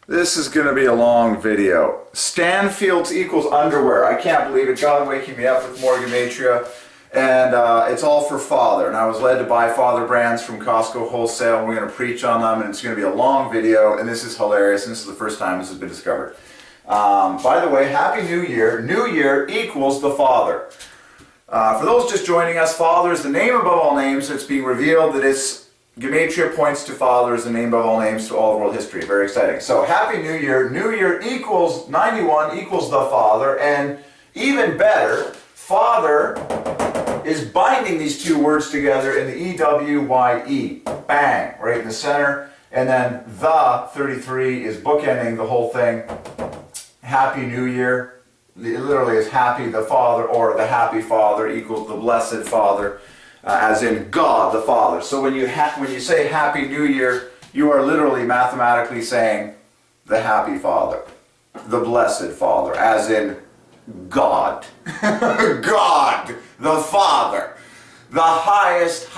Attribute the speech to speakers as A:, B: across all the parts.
A: This is going to be a long video. Stanfield'S equals underwear. I can't believe it. God waking me up with more gematria. And it's all for Father. And I was led to buy Father brands from Costco wholesale. And we're going to preach on them. And it's going to be a long video. And this is hilarious. And this is the first time this has been discovered. By the way, Happy New Year. New Year equals the Father. For those just joining us, Father is the name above all names. It's being revealed that it's gematria points to Father as the name above all names to all of world history. Very exciting. So Happy New Year. New Year equals 91 equals the Father. And even better, Father is binding these two words together in the E-W-Y-E. Bang, right in the center. And then the 33 is bookending the whole thing. Happy New Year. It literally is happy the Father, or the happy Father equals the blessed Father. As in God the Father. So when you say Happy New Year, you are literally mathematically saying the happy Father, the blessed Father, as in God. God the Father. The highest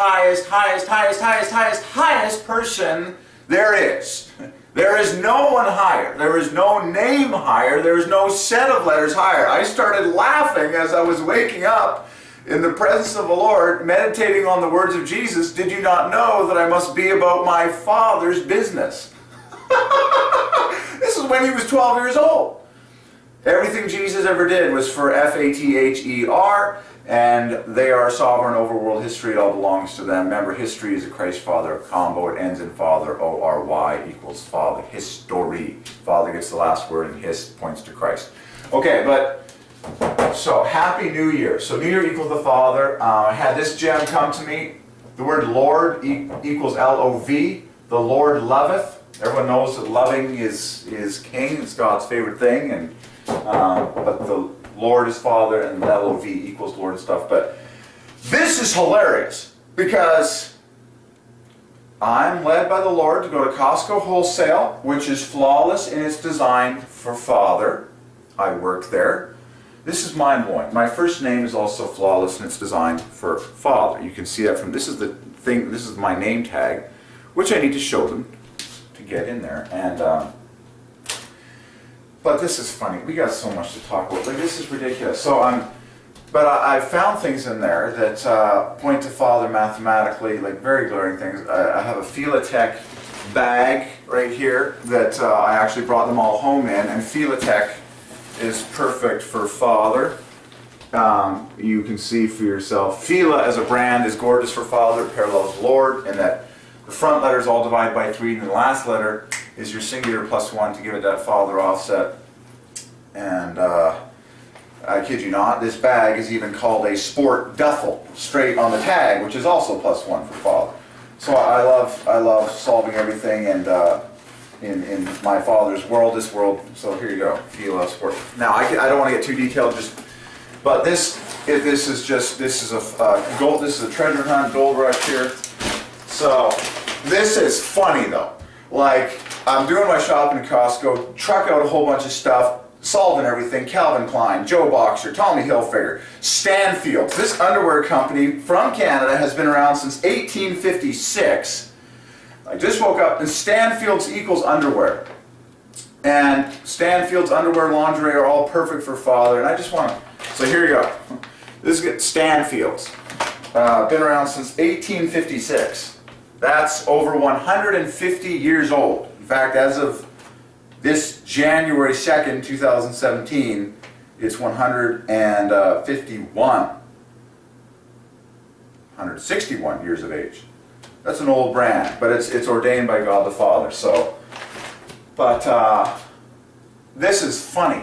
A: person there is. There is no one higher. There is no name higher. There is no set of letters higher. I started laughing as I was waking up in the presence of the Lord, meditating on the words of Jesus. Did you not know that I must be about my Father's business? This is when he was 12 years old. Everything Jesus ever did was for F-A-T-H-E-R, and they are sovereign over world history. It all belongs to them. Remember, history is a Christ Father combo. It ends in Father, O-R-Y equals Father. History. Father gets the last word, and his points to Christ. Okay, but so, Happy New Year. So, New Year equals the Father. I had this gem come to me. The word Lord equals L-O-V. The Lord loveth. Everyone knows that loving is king. It's God's favorite thing. And but the Lord is Father, and L-O-V equals Lord and stuff. But this is hilarious because I'm led by the Lord to go to Costco wholesale, which is flawless in its design for Father. I work there. This is mind-blowing. My first name is also flawless in its design for Father. You can see that from, this is the thing, this is my name tag, which I need to show them to get in there. And but this is funny. We got so much to talk about. Like, this is ridiculous. So I found things in there that point to Father mathematically, like very glaring things. I have a Philatech bag right here that I actually brought them all home in, and Philatech is perfect for Father. You can see for yourself. Phila as a brand is gorgeous for Father. It parallels Lord, and that the front letters all divide by 3, and the last letter is your singular +1 to give it that Father offset. And I kid you not, this bag is even called a sport duffel, straight on the tag, which is also +1 for Father. So I love solving everything, and in my Father's world, this world. So here you go, Phila sport. Now I don't want to get too detailed, but this is a gold. This is a treasure hunt, gold rush here. So this is funny though. Like, I'm doing my shopping at Costco, truck out a whole bunch of stuff, solving everything. Calvin Klein, Joe Boxer, Tommy Hilfiger, Stanfield'S. This underwear company from Canada has been around since 1856. I just woke up, and Stanfield'S equals underwear. And Stanfield'S underwear, lingerie are all perfect for Father. And I just want to, so here you go. This is Stanfield'S. Been around since 1856. That's over 150 years old. In fact, as of this January 2nd, 2017, it's 161 years of age. That's an old brand, but it's ordained by God the Father. So, but this is funny.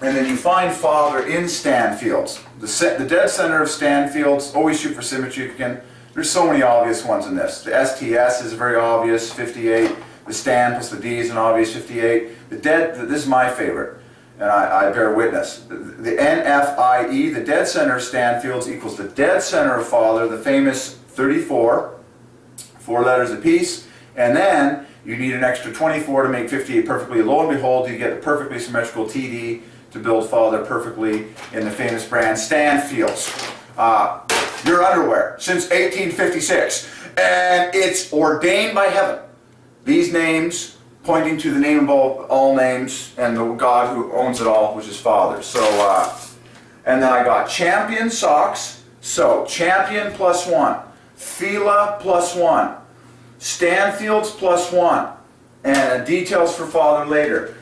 A: And then you find Father in Stanfield'S. The dead center of Stanfield'S, always shoot for symmetry if you can. There's so many obvious ones in this. The STS is very obvious, 58. The Stan plus the D is an obvious 58. This is my favorite, and I bear witness. The NFIE, the dead center of Stanfield'S, equals the dead center of Father, the famous 34, 4 letters apiece, and then you need an extra 24 to make 58 perfectly. Lo and behold, you get the perfectly symmetrical TD to build Father perfectly in the famous brand Stanfield'S. Your underwear since 1856, and it's ordained by heaven. These names pointing to the name of all names and the God who owns it all, which is Father. So, and then I got champion socks. So, champion +1, Fila +1, Stanfield'S +1, and details for Father later.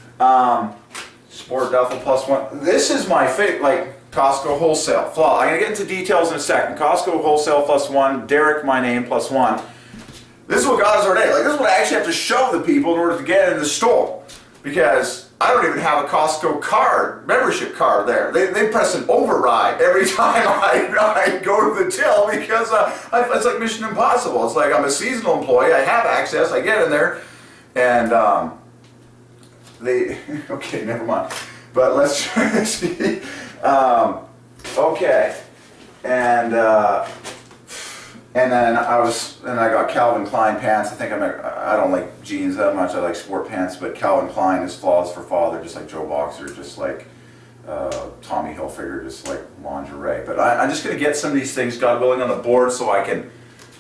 A: Sport duffel +1. This is my favorite, like Costco wholesale. I'm going to get into details in a second. Costco wholesale +1, Derek, my name +1. This is what God has ordained. Like, this is what I actually have to show the people in order to get in the store. Because I don't even have a Costco card, membership card there. They press an override every time I go to the till because it's like Mission Impossible. It's like I'm a seasonal employee, I have access, I get in there, and okay, never mind. But let's try to see. Okay, and then I got Calvin Klein pants. I think I don't like jeans that much. I like sport pants, but Calvin Klein is flaws for Father, just like Joe Boxer, just like Tommy Hilfiger, just like lingerie. But I'm just going to get some of these things, God willing, on the board so I can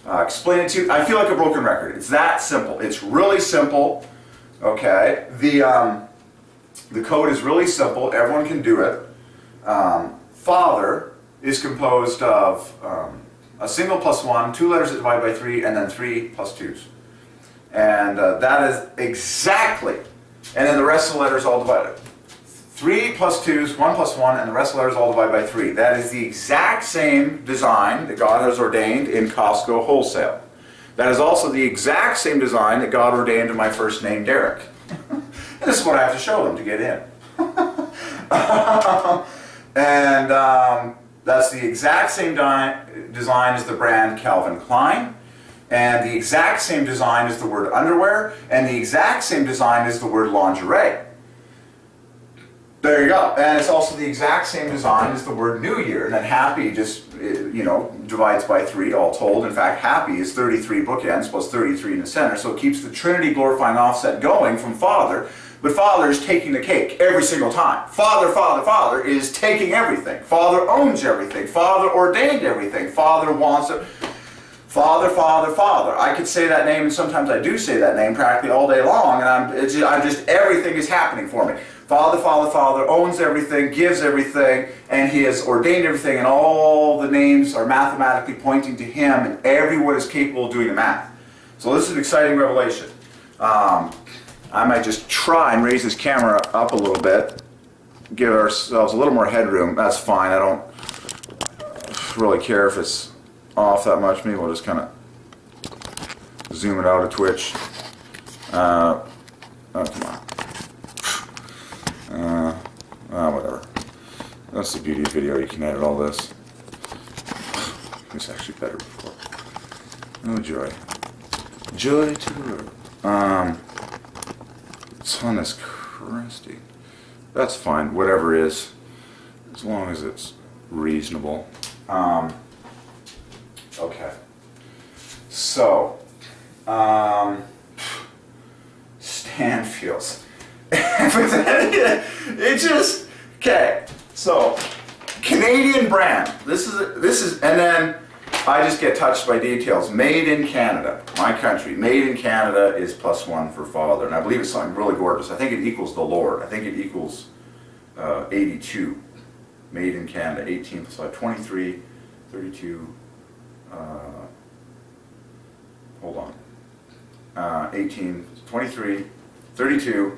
A: explain it to you. I feel like a broken record. It's that simple. It's really simple. Okay, the code is really simple. Everyone can do it. Father is composed of a single +1, 2 letters that divide by 3, and then 3 +2s. And that is exactly, and then the rest of the letters all divided. 3 +2s, 1 +1, and the rest of the letters all divide by 3. That is the exact same design that God has ordained in Costco wholesale. That is also the exact same design that God ordained in my first name, Derek. And this is what I have to show them to get in. That's the exact same design as the brand Calvin Klein, and the exact same design as the word underwear, and the exact same design as the word lingerie. There you go. And it's also the exact same design as the word New Year, and then happy just, divides by 3 all told. In fact, happy is 33 bookends plus 33 in the center, so it keeps the Trinity glorifying offset going from Father. But Father is taking the cake every single time. Father, Father, Father is taking everything. Father owns everything. Father ordained everything. Father wants it. Father, Father, Father. I could say that name, and sometimes I do say that name practically all day long, and I'm just everything is happening for me. Father, Father, Father owns everything, gives everything, and He has ordained everything, and all the names are mathematically pointing to Him, and everyone is capable of doing the math. So this is an exciting revelation. I might just try and raise this camera up a little bit, give ourselves a little more headroom. That's fine. I don't really care if it's off that much. Maybe we'll just kind of zoom it out a twitch. Oh, come on. Whatever. That's the beauty of video. You can edit all this. It's actually better before. Oh, joy. Joy to the world. Sun is crusty. That's fine, whatever is, as long as it's reasonable. Okay. So, Stanfield'S. It just, okay. So, Canadian brand. This is, and then I just get touched by details. Made in Canada, my country. Made in Canada is +1 for Father, and I believe it's something really gorgeous. I think it equals the Lord. I think it equals 82. Made in Canada, 18 +5, 23, 32. Hold on. 18, 23, 32,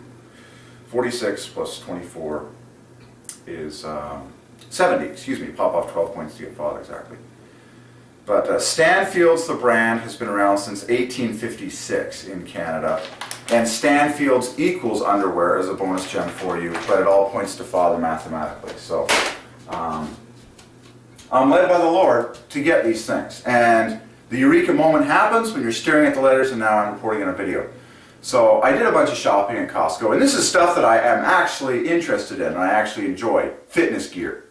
A: 46 plus 24 is 70. Excuse me. Pop off 12 points to get Father exactly. But Stanfield'S, the brand, has been around since 1856 in Canada. And Stanfield'S equals underwear as a bonus gem for you, but it all points to Father mathematically. So I'm led by the Lord to get these things. And the eureka moment happens when you're staring at the letters, and now I'm reporting in a video. So I did a bunch of shopping at Costco, and this is stuff that I am actually interested in, and I actually enjoy, fitness gear.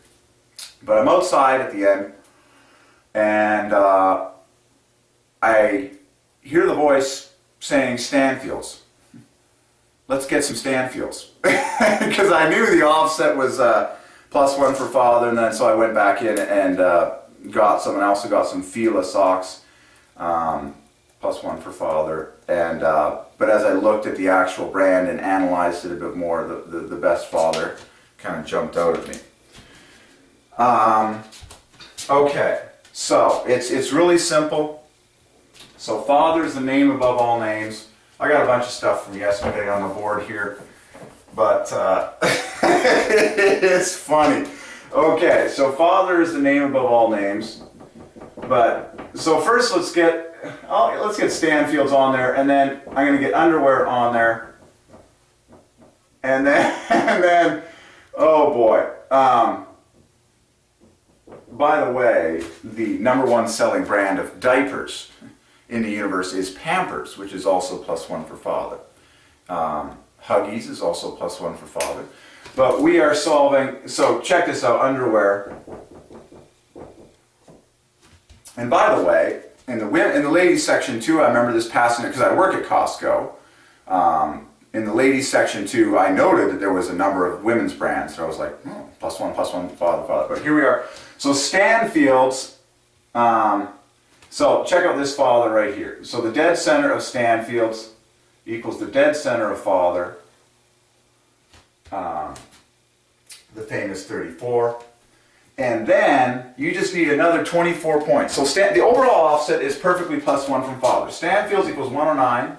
A: But I'm outside at the end, and I hear the voice saying Stanfield'S. Let's get some Stanfield'S. Because I knew the offset was +1 for Father, and then so I went back in and got some, and I also got some Fila socks. plus 1 for father. And but as I looked at the actual brand and analyzed it a bit more, the best father kind of jumped out at me. Okay, so it's really simple. So father is the name above all names. I got a bunch of stuff from yesterday on the board here, but it's funny. Okay, so father is the name above all names. But so first let's get Stanfield'S on there, and then I'm going to get underwear on there, and then oh boy. By the way, the #1 selling brand of diapers in the universe is Pampers, which is also plus 1 for father. Huggies is also plus 1 for father. But we are solving, so check this out, underwear. And by the way, in the ladies section too, I remember this passing it because I work at Costco. In the ladies section too, I noted that there was a number of women's brands. So I was like, oh, plus 1, father. But here we are. So Stanfield'S, so check out this father right here. So the dead center of Stanfield'S equals the dead center of father, the famous 34. And then you just need another 24 points. So the overall offset is perfectly plus 1 from father. Stanfield'S equals 109.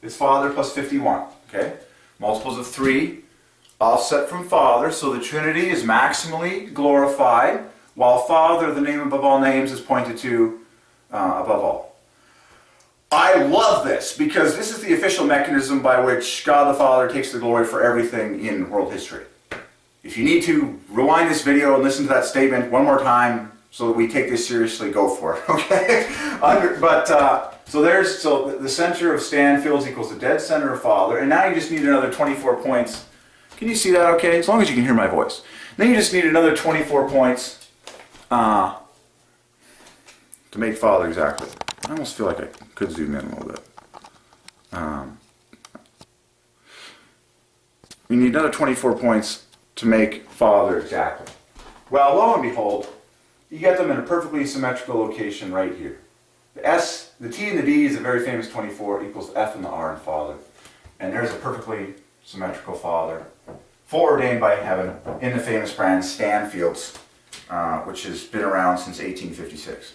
A: It's father plus 51. Okay? Multiples of 3. Offset from father. So the Trinity is maximally glorified, while father, the name above all names, is pointed to above all. I love this because this is the official mechanism by which God the Father takes the glory for everything in world history. If you need to rewind this video and listen to that statement one more time so that we take this seriously, go for it, okay? So the center of Stanfield'S equals the dead center of father, and now you just need another 24 points. Can you see that okay? As long as you can hear my voice. Then you just need another 24 points to make father exactly. I almost feel like I could zoom in a little bit. We need another 24 points to make father exactly. Well, lo and behold, you get them in a perfectly symmetrical location right here. The S, the T and the D is a very famous 24, equals the F and the R in father. And there's a perfectly symmetrical father, foreordained by heaven, in the famous brand Stanfield'S, which has been around since 1856.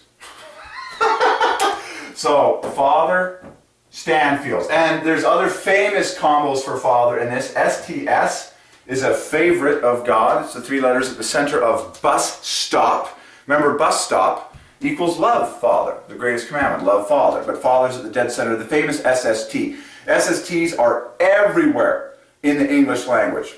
A: So, father, Stanfield'S. And there's other famous combos for father in this. STS is a favorite of God. It's the 3 letters at the center of bus stop. Remember, bus stop equals love father, the greatest commandment, love father. But father's at the dead center, the famous SST. SSTs are everywhere in the English language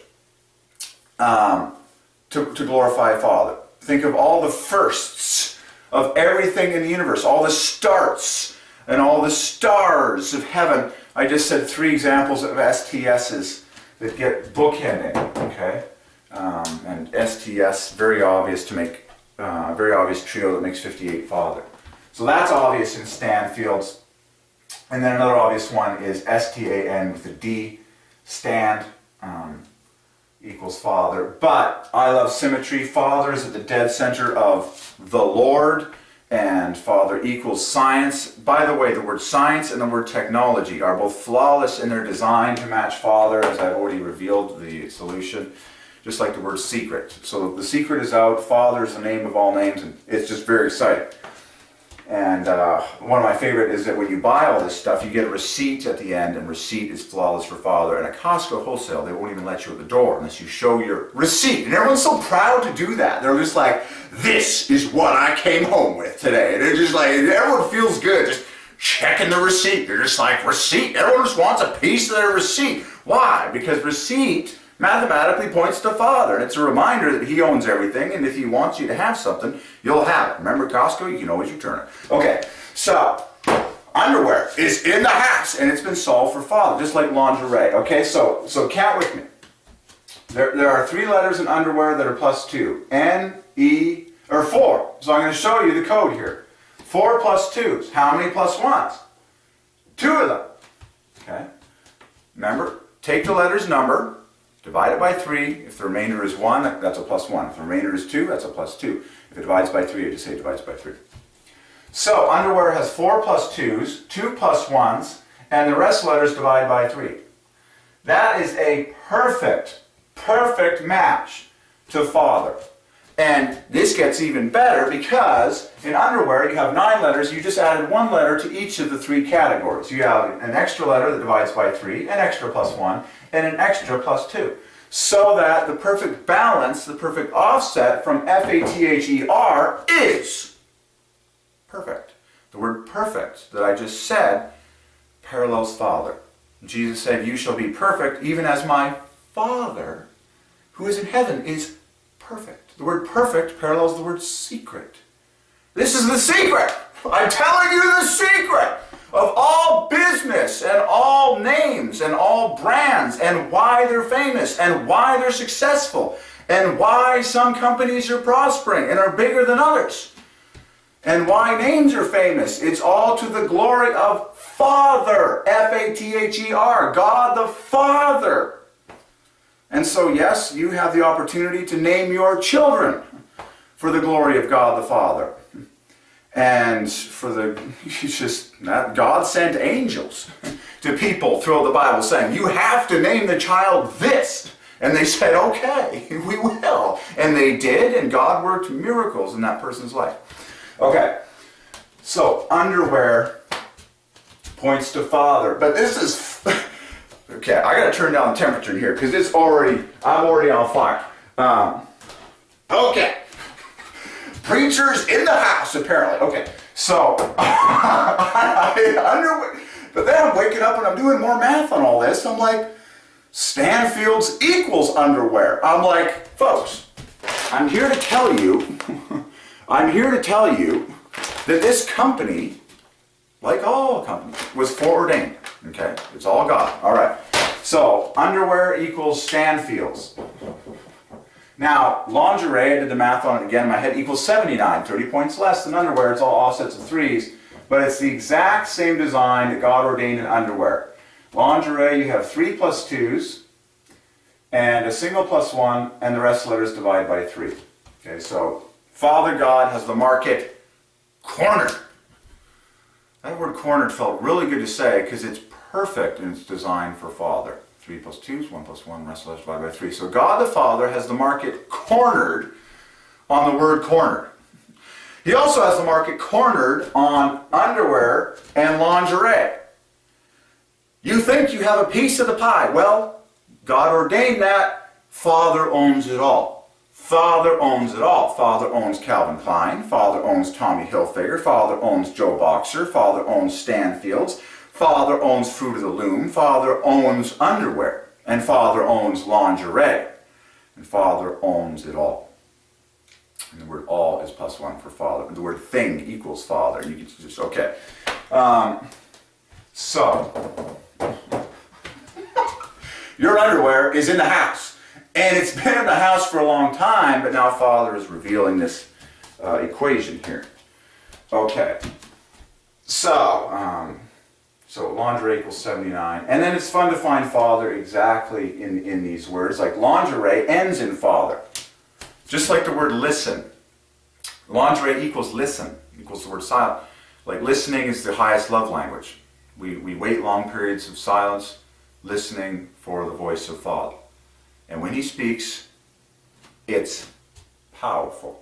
A: to glorify father. Think of all the firsts of everything in the universe, all the starts and all the stars of heaven. I just said 3 examples of STSs that get bookending, okay? And STS, very obvious to make, very obvious trio that makes 58 father. So that's obvious in Stanfield'S. And then another obvious one is STAN with a D, stand, equals father. But I love symmetry. Father is at the dead center of the Lord, and father equals science. By the way, the word science and the word technology are both flawless in their design to match father, as I've already revealed the solution, just like the word secret. So the secret is out, father is the name of all names, and it's just very exciting. And one of my favorite is that when you buy all this stuff, you get a receipt at the end, and receipt is flawless for father. And at Costco wholesale, they won't even let you at the door unless you show your receipt. And everyone's so proud to do that. They're just like, this is what I came home with today. And they're just like, everyone feels good just checking the receipt. They're just like, receipt. Everyone just wants a piece of their receipt. Why? Because receipt mathematically points to father, and it's a reminder that he owns everything, and if he wants you to have something, you'll have it. Remember Costco? You can always return it. Okay, so underwear is in the house, and it's been solved for father, just like lingerie. Okay, so count with me. There are 3 letters in underwear that are plus 2. N, E, or 4. So I'm going to show you the code here. 4 plus 2s. How many plus 1s? 2 of them. Okay. Remember, take the letter's number, divide it by 3. If the remainder is 1, that's a plus 1. If the remainder is 2, that's a plus 2. If it divides by 3, I just say it divides by 3. So underwear has 4 plus 2s, 2 plus 1s, and the rest letters divide by 3. That is a perfect match to Father. And this gets even better because in underwear you have 9 letters. You just added 1 letter to each of the 3 categories. You have an extra letter that divides by 3, an extra plus 1, and an extra plus 2. So that the perfect balance, the perfect offset from F-A-T-H-E-R is perfect. The word perfect that I just said parallels Father. Jesus said, "You shall be perfect even as my Father who is in heaven is perfect." The word perfect parallels the word secret. This is the secret. I'm telling you the secret of all business and all names and all brands and why they're famous and why they're successful and why some companies are prospering and are bigger than others and why names are famous. It's all to the glory of Father, F-A-T-H-E-R, God the Father. And so yes, you have the opportunity to name your children for the glory of God the Father. And for God sent angels to people throughout the Bible saying, "You have to name the child this." And they said, "Okay, we will." And they did, and God worked miracles in that person's life. Okay, so underwear points to Father. But this is, okay, I gotta turn down the temperature here because I'm already on fire. Okay. Preachers in the house, apparently. Okay, so, underwear. But then I'm waking up and I'm doing more math on all this. I'm like, Stanfield'S equals underwear. I'm like, folks, I'm here to tell you that this company, like all companies, was foreordained. Okay, it's all God. All right, so underwear equals Stanfield'S. Now, lingerie, I did the math on it again in my head, equals 79, 30 points less than underwear. It's all offsets of 3s, but it's the exact same design that God ordained in underwear. Lingerie, you have 3 plus 2s, and a single plus 1, and the rest of the letters divide by 3. Okay, so Father God has the market cornered. That word cornered felt really good to say because it's perfect in its design for Father. 3 plus 2 is 1 plus 1, rest of letters divided by 3. So God the Father has the market cornered on the word cornered. He also has the market cornered on underwear and lingerie. You think you have a piece of the pie. Well, God ordained that. Father owns it all. Father owns it all. Father owns Calvin Klein. Father owns Tommy Hilfiger. Father owns Joe Boxer. Father owns Stanfield'S. Father owns Fruit of the Loom. Father owns underwear. And Father owns lingerie. And Father owns it all. And the word all is plus 1 for Father. The word thing equals Father. You can just, okay. So, your underwear is in the house. And it's been in the house for a long time, but now Father is revealing this equation here. Okay. So lingerie equals 79. And then it's fun to find Father exactly in these words. Like lingerie ends in Father. Just like the word listen. Lingerie equals listen, equals the word silent. Like listening is the highest love language. We wait long periods of silence, listening for the voice of Father. And when He speaks, it's powerful.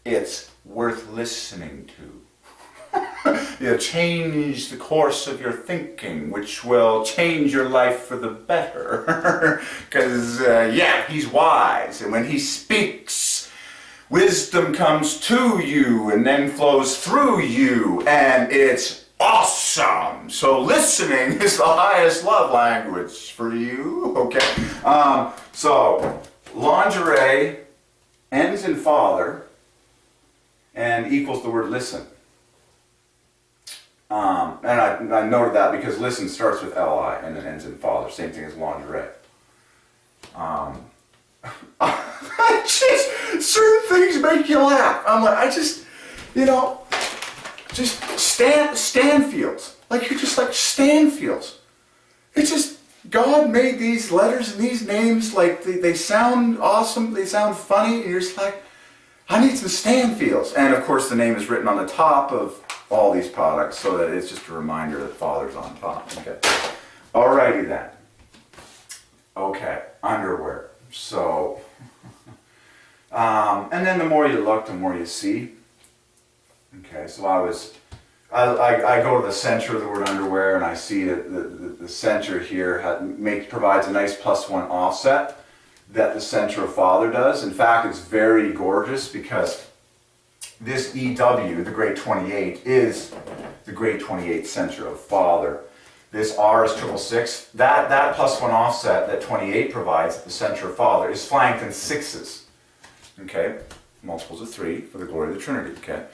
A: It's worth listening to. You'll change the course of your thinking, which will change your life for the better. Because, He's wise. And when He speaks, wisdom comes to you and then flows through you. And it's awesome. So listening is the highest love language for you. Okay. So lingerie ends in Father and equals the word listen. And I noted that because listen starts with L-I and then ends in Father. Same thing as lingerie. Just certain things make you laugh. I'm like, just Stanfield'S. Like, you're just like Stanfield'S. It's just, God made these letters and these names, like, they sound awesome, they sound funny, and you're just like, I need some Stanfield'S. And of course the name is written on the top of all these products so that it's just a reminder that Father's on top. Okay. Alrighty then. Okay, underwear. So, and then the more you look, the more you see. Okay, so I go to the center of the word underwear, and I see that the center here provides a nice +1 offset that the center of Father does. In fact, it's very gorgeous because this EW, the grade 28, is the grade 28 center of Father. This R is 666. That +1 offset that 28 provides at the center of Father is flanked in 6s. Okay, multiples of 3 for the glory of the Trinity. Okay.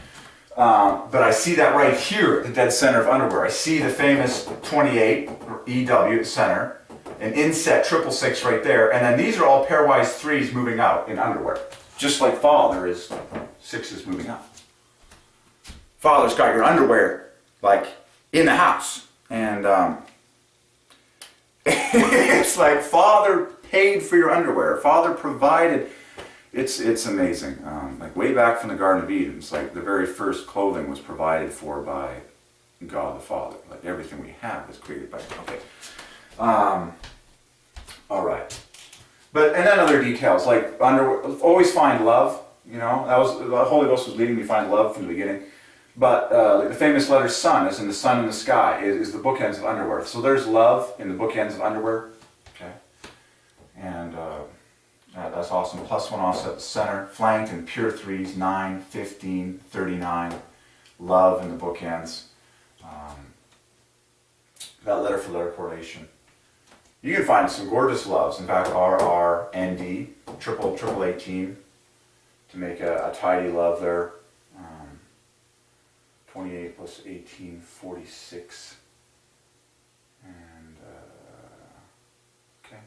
A: But I see that right here at the dead center of underwear. I see the famous 28, or EW at center, an inset 666 right there, and then these are all pairwise 3s moving out in underwear. Just like Father is 6s moving out. Father's got your underwear, like, in the house. And it's like Father paid for your underwear. Father provided. It's amazing. Like way back from the Garden of Eden, it's like the very first clothing was provided for by God the Father. Like everything we have was created by Him. Okay. All right. And then other details like always find love. You know, that was the Holy Ghost was leading me to find love from the beginning. But like the famous letter sun, as in the sun in the sky, is the bookends of underwear. So there's love in the bookends of underwear. Okay. And that's awesome. +1 offset the center, flanked in pure 3s, 9, 15, 39. Love in the bookends. That letter for letter correlation. You can find some gorgeous loves. In fact, RR, ND, triple 18 to make a tidy love there. 28 plus 18, 46. And, okay.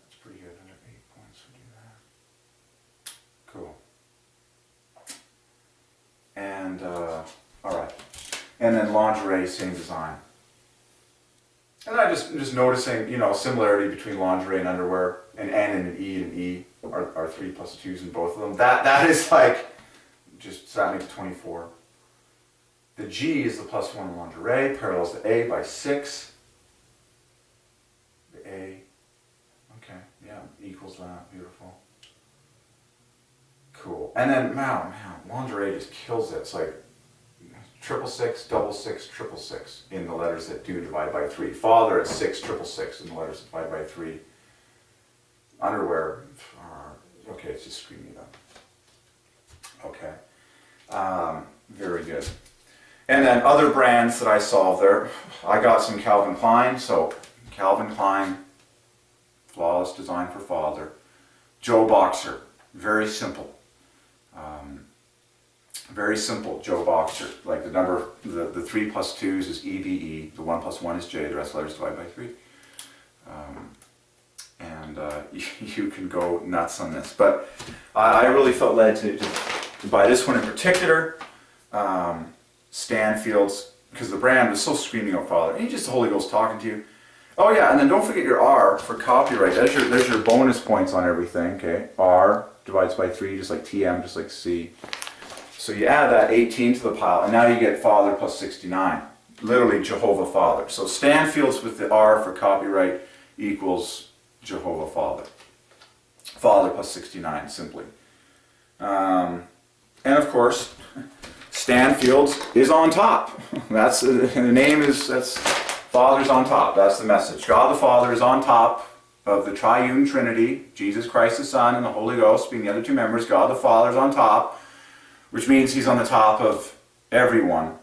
A: That's pretty good. Under 8 points, we do that. Cool. And, alright. And then lingerie, same design. And I just noticing, you know, similarity between lingerie and underwear, and N and E are 3 plus 2s in both of them. That is like, just that makes 24. The G is the +1 in lingerie, parallels the A by 6. The A, okay, yeah, equals that, beautiful. Cool. And then, man, lingerie just kills it. It's like 666, 666, 666 in the letters that do divide by 3. Father at 6, 666 in the letters that divide by 3. Underwear, okay, it's just screaming it up. Okay, very good. And then other brands that I saw there, I got some Calvin Klein. So Calvin Klein, flawless design for Father. Joe Boxer, very simple. Very simple, Joe Boxer. Like the number, the 3 plus 2s is EBE, the 1 plus 1 is J, the rest of the letters divide by 3. You can go nuts on this. But I really felt led to buy this one in particular. Stanfield'S, because the brand was so screaming out Father. And just the Holy Ghost talking to you. Oh yeah, and then don't forget your R for copyright. There's your bonus points on everything, okay? R divides by 3, just like TM, just like C. So you add that 18 to the pile, and now you get Father plus 69. Literally Jehovah Father. So Stanfield'S with the R for copyright equals Jehovah Father. Father plus 69, simply. And of course, Stanfield'S is on top. That's the name is, that's Father's on top. That's the message. God the Father is on top of the Triune Trinity, Jesus Christ the Son and the Holy Ghost being the other 2 members. God the Father is on top, which means He's on the top of everyone,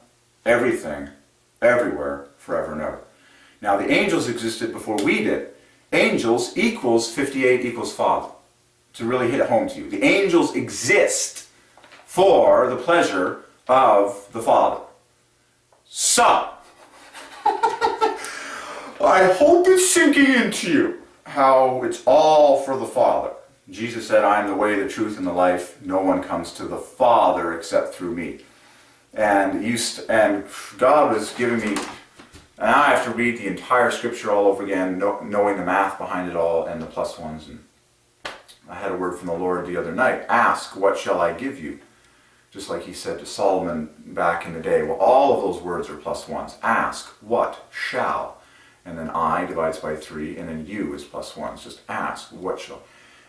A: everything, everywhere, forever and ever. Now the angels existed before we did. Angels equals 58 equals Father. To really hit home to you. The angels exist for the pleasure of the Father. So, I hope it's sinking into you how it's all for the Father. Jesus said, I am the way, the truth, and the life. No one comes to the Father except through me. And God was giving me, and I have to read the entire scripture all over again, knowing the math behind it all and the plus ones. And I had a word from the Lord the other night. Ask, what shall I give you? Just like he said to Solomon back in the day. Well, all of those words are plus ones. Ask, what shall? And then I divides by 3, and then you is plus ones. Just ask, what shall?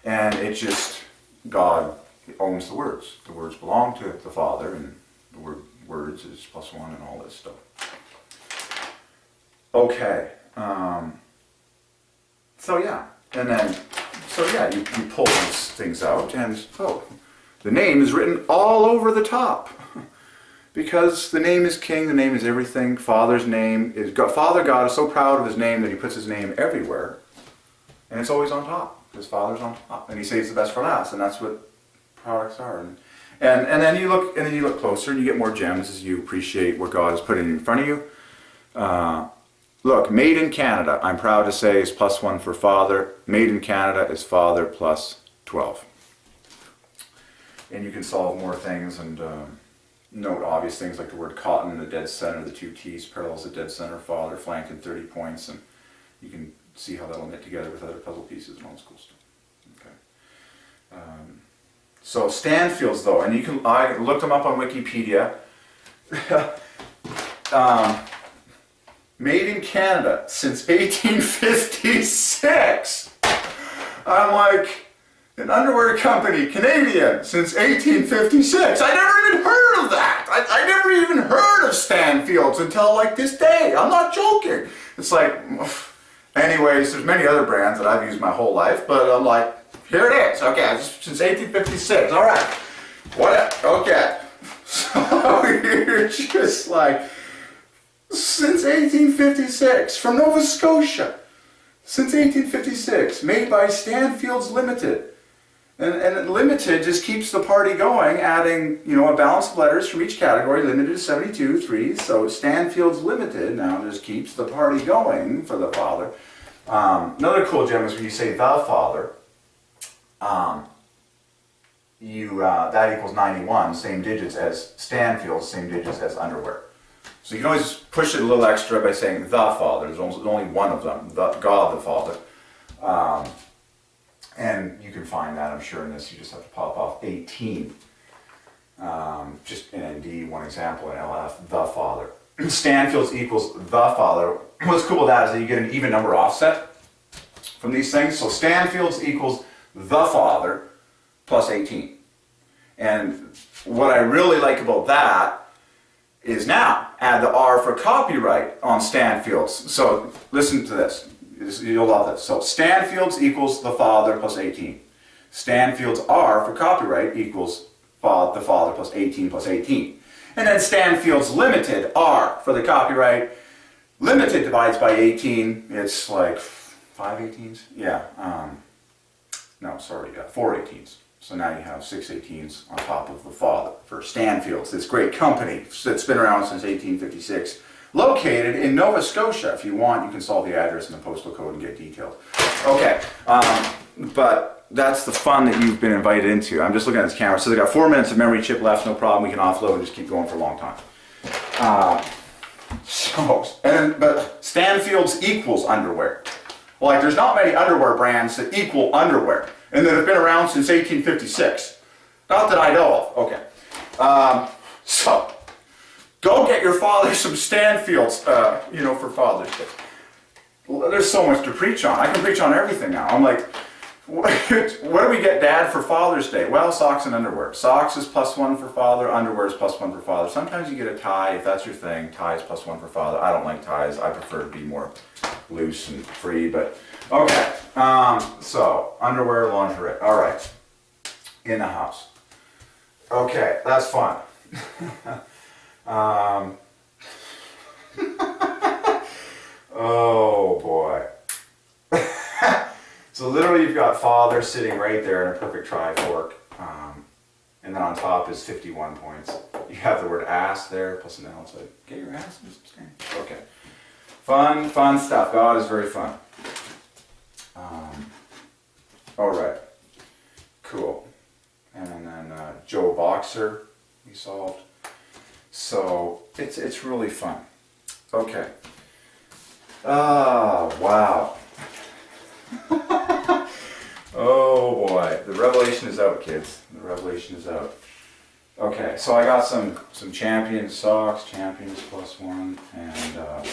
A: And it just, God owns the words. The words belong to the Father, and the words is plus 1 and all this stuff. Okay. You pull these things out, and the name is written all over the top. Because the name is king, the name is everything. Father's name is God. Father God is so proud of his name that he puts his name everywhere. And it's always on top. His Father's on top. And he saves the best for last. And that's what products are. And then you look closer and you get more gems as you appreciate what God has put in front of you. Look, made in Canada, I'm proud to say, is plus 1 for Father. Made in Canada is Father plus 12. And you can solve more things and note obvious things like the word cotton in the dead center, the 2 T's parallels the dead center, Father, flanked in 30 points, and you can see how that'll knit together with other puzzle pieces and all this cool stuff. Okay. So Stanfield'S though, and I looked them up on Wikipedia. Made in Canada since 1856. I'm like, an underwear company, Canadian, since 1856. I never even heard of that. I never even heard of Stanfield'S until like this day. I'm not joking. It's like, anyways, there's many other brands that I've used my whole life, but I'm like, here it is. Okay, since 1856. All right. What? Okay. So you're just like, since 1856, from Nova Scotia. Since 1856, made by Stanfield'S Limited. And limited just keeps the party going, adding, a balance of letters from each category, limited to 72, 3. So Stanfield'S Limited now just keeps the party going for the Father. Another cool gem is when you say the Father, that equals 91, same digits as Stanfield'S, same digits as underwear. So you can always push it a little extra by saying the Father. There's only one of them, God the Father. And you can find that, I'm sure, in this. You just have to pop off 18. Just in ND, one example, in LF, the Father. Stanfield'S equals the Father. What's cool with that is that you get an even number offset from these things. So Stanfield'S equals the Father plus 18. And what I really like about that is now add the R for copyright on Stanfield'S. So listen to this. You'll love this. So Stanfield'S equals the Father plus 18. Stanfield'S R for copyright equals the Father plus 18 plus 18. And then Stanfield'S Limited, R for the copyright. Limited divides by 18. It's like 5 18s? Yeah. 4 18s. So now you have 6 18s on top of the Father for Stanfield'S, this great company that's been around since 1856. Located in Nova Scotia. If you want, you can solve the address and the postal code and get details. Okay, but that's the fun that you've been invited into. I'm just looking at this camera. So they got 4 minutes of memory chip left, no problem. We can offload and just keep going for a long time. But Stanfield'S equals underwear. Like, there's not many underwear brands that equal underwear and that have been around since 1856. Not that I know of. Okay. Go get your father some Stanfield'S, for Father's Day. There's so much to preach on. I can preach on everything now. I'm like, what do we get Dad for Father's Day? Well, socks and underwear. Socks is plus 1 for Father. Underwear is plus 1 for Father. Sometimes you get a tie, if that's your thing. Tie is plus 1 for Father. I don't like ties. I prefer to be more loose and free, but okay. So, underwear, lingerie. All right. In the house. Okay, that's fun. Oh boy. So literally you've got Father sitting right there in a perfect trifork, and then on top is 51 points. You have the word ass there, plus an L, so get your ass. Okay. Fun stuff. God is very fun. Alright. Cool. And then Joe Boxer we solved. So it's really fun. Okay. Oh, wow. Oh boy. boy, the revelation is out, kids. The revelation is out. Okay, so I got some champion socks, champions +1, and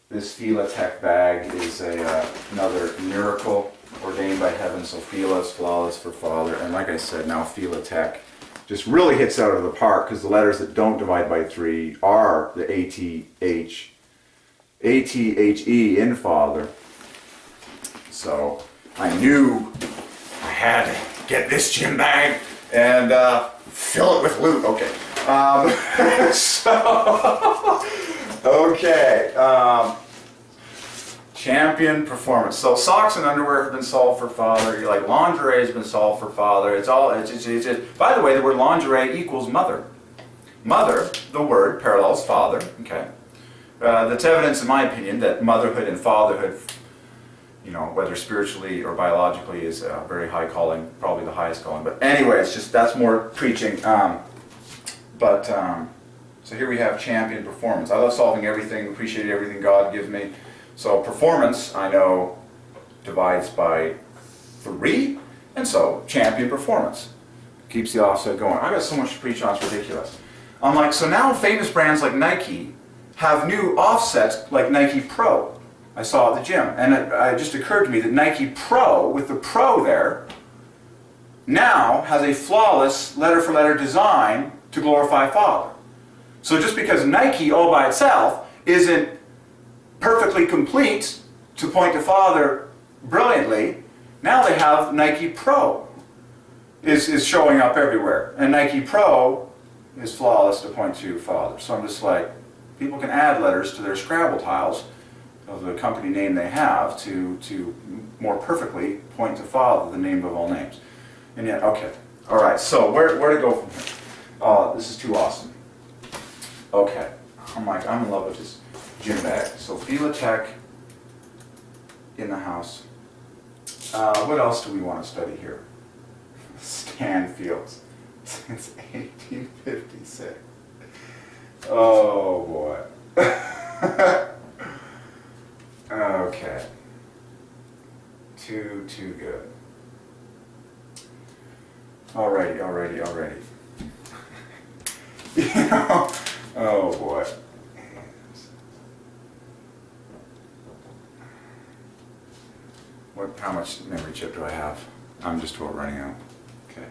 A: this Fila Tech bag is another miracle ordained by heaven. So Fila is flawless for Father, and like I said, now Fila Tech just really hits out of the park because the letters that don't divide by 3 are the A-T-H-E in Father. So I knew I had to get this gym bag and fill it with loot. Okay. Champion performance. So socks and underwear have been solved for Father. You're like lingerie has been solved for Father. It's just. By the way, the word lingerie equals mother. Mother, the word parallels Father. Okay. That's evidence, in my opinion, that motherhood and fatherhood, you know, whether spiritually or biologically, is a very high calling, probably the highest calling. But anyway, it's just that's more preaching. So here we have champion performance. I love solving everything, appreciate everything God gives me. So performance, I know, divides by 3, and so champion performance keeps the offset going. I got so much to preach on, it's ridiculous. I'm like, so now famous brands like Nike have new offsets like Nike Pro. I saw at the gym, and it just occurred to me that Nike Pro, with the Pro there, now has a flawless letter-for-letter design to glorify Father. So just because Nike all by itself isn't perfectly complete to point to Father brilliantly, now they have Nike Pro is showing up everywhere, and Nike Pro is flawless to point to Father. So I'm just like, people can add letters to their Scrabble tiles of the company name they have to more perfectly point to Father, the name of all names. And yet, okay, all right. So where to go from here? Oh, this is too awesome. Okay, I'm in love with this gym bag. So Fila Tech in the house. What else do we want to study here? Stanfield'S since 1856. Oh boy. Okay. Too good. Alrighty. You know, oh boy. How much memory chip do I have? I'm just about running out. Okay.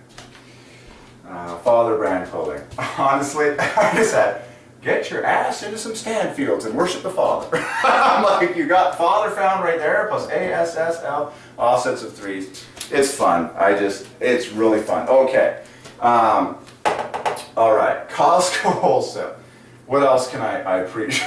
A: Father brand clothing. Honestly, I just said, get your ass into some Stanfield'S and worship the Father. I'm like, you got Father found right there, plus A-S-S-L, offsets of 3s. It's fun. It's really fun. Okay. All right. Costco wholesale. What else can I preach?